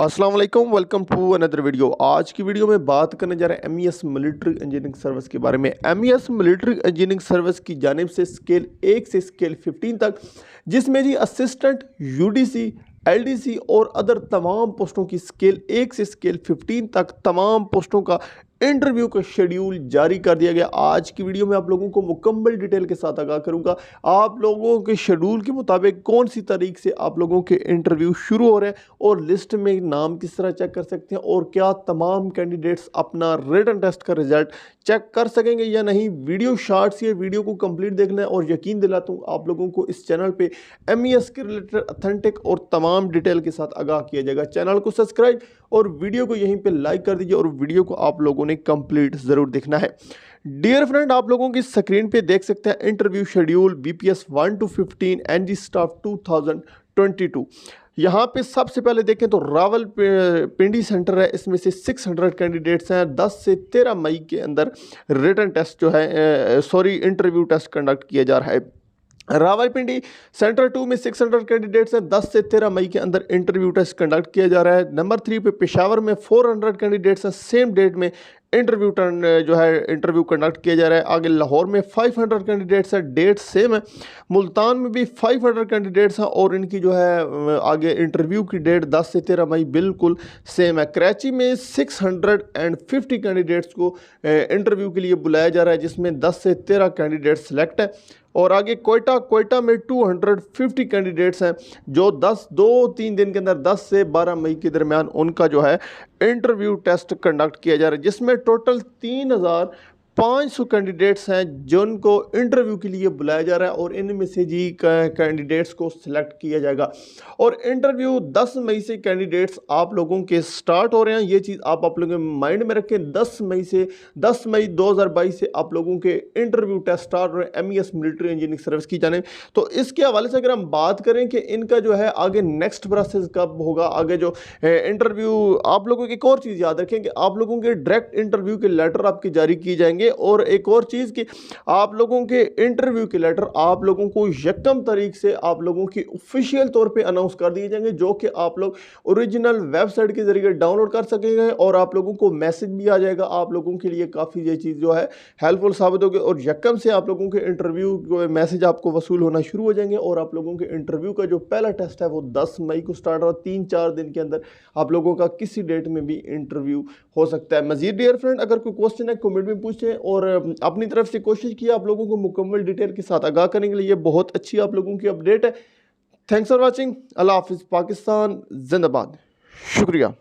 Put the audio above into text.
अस्सलाम वालेकुम, welcome to another video. आज की वीडियो में बात करने जा रहे हैं एमईएस मिलिट्री इंजीनियरिंग सर्विस के बारे में। एमईएस मिलिट्री इंजीनियरिंग सर्विस की जानिब से स्केल 1 से स्केल 15 तक, जिसमें जी असिस्टेंट, यूडीसी, एलडीसी और अदर तमाम पोस्टों की स्केल 1 से स्केल 15 तक तमाम पोस्टों का इंटरव्यू का शेड्यूल जारी कर दिया गया। आज की वीडियो में आप लोगों को मुकम्मल डिटेल के साथ आगाह करूंगा। आप लोगों के शेड्यूल के मुताबिक कौन सी तारीख से आप लोगों के इंटरव्यू शुरू हो रहे हैं और लिस्ट में नाम किस तरह चेक कर सकते हैं और क्या तमाम कैंडिडेट्स अपना रिटन टेस्ट का रिजल्ट चेक कर सकेंगे या नहीं। वीडियो शॉर्ट्स ये वीडियो को कंप्लीट देखना है और यकीन दिलाता हूँ आप लोगों को इस चैनल पे एमईएस के रिलेटेड ऑथेंटिक और तमाम डिटेल के साथ आगाह किया जाएगा। चैनल को सब्सक्राइब और वीडियो को यहीं पे लाइक कर दीजिए और वीडियो को आप लोगों ने कंप्लीट ज़रूर देखना है। डियर फ्रेंड, आप लोगों की स्क्रीन पे देख सकते हैं interview schedule BPS 1 to 15 NG staff 2022। यहाँ पे सबसे पहले देखें तो रावलपिंडी सेंटर है, इसमें से 600 कैंडिडेट्स हैं। 10 से 13 मई के अंदर रिटन टेस्ट जो है इंटरव्यू टेस्ट कंडक्ट किया जा रहा है। रावलपिंडी सेंटर 2 में 600 कैंडिडेट्स हैं। 10 से 13 मई के अंदर इंटरव्यू टेस्ट कंडक्ट किया जा रहा है। नंबर 3 पे पेशावर में 400 कैंडिडेट्स हैं। सेम डेट में इंटरव्यू कंडक्ट किया जा रहा है। आगे लाहौर में 500 कैंडिडेट्स हैं, डेट सेम है। मुल्तान में भी 500 कैंडिडेट्स हैं और इनकी जो है आगे इंटरव्यू की डेट 10 से 13 मई बिल्कुल सेम है। कराची में 650 कैंडिडेट्स को इंटरव्यू के लिए बुलाया जा रहा है, जिसमें 10 से 13 कैंडिडेट सेलेक्ट है। और आगे कोयटा में 250 कैंडिडेट्स हैं, जो 2-3 दिन के अंदर 10 से 12 मई के दरमियान उनका जो है इंटरव्यू टेस्ट कंडक्ट किया जा रहा है, जिसमें टोटल 3500 कैंडिडेट्स हैं जिनको इंटरव्यू के लिए बुलाया जा रहा है और इनमें से जी कैंडिडेट्स को सिलेक्ट किया जाएगा। और इंटरव्यू 10 मई से कैंडिडेट्स आप लोगों के स्टार्ट हो रहे हैं। ये चीज़ आप लोगों के माइंड में रखें। 10 मई 2022 से आप लोगों के इंटरव्यू टेस्ट स्टार्ट हो रहे हैं एमईएस मिलिट्री इंजीनियरिंग सर्विस की जाने। तो इसके हवाले से अगर हम बात करें कि इनका जो है आगे नेक्स्ट प्रोसेस कब होगा, आगे जो इंटरव्यू, आप लोगों की एक और चीज़ याद रखें कि आप लोगों के डायरेक्ट इंटरव्यू के लेटर आपके जारी किए जाएंगे। और एक और चीज़ कि आप लोगों के इंटरव्यू के लेटर आप लोगों को यकम तारीख से आप लोगों की ऑफिशियल तौर पे अनाउंस कर दिए जाएंगे, जो कि आप लोग ओरिजिनल वेबसाइट के जरिए डाउनलोड कर सकेंगे और आप लोगों को मैसेज भी आ जाएगा। आप लोगों के लिए काफ़ी ये चीज़ जो है हेल्पफुल साबित होगी और यकम से आप लोगों के इंटरव्यू मैसेज आपको वसूल होना शुरू हो जाएंगे और आप लोगों के इंटरव्यू का जो पहला टेस्ट है वो 10 मई को स्टार्ट हो। 3-4 दिन के अंदर आप लोगों का किसी डेट में भी इंटरव्यू हो सकता है। मजीद डियर फ्रेंड, अगर कोई क्वेश्चन है कमेंट में पूछें और अपनी तरफ से कोशिश की आप लोगों को मुकम्मल डिटेल के साथ आगाह करने के लिए। बहुत अच्छी आप लोगों की अपडेट है। Thanks for watching. अल्लाह हाफिज़। पाकिस्तान जिंदाबाद। शुक्रिया।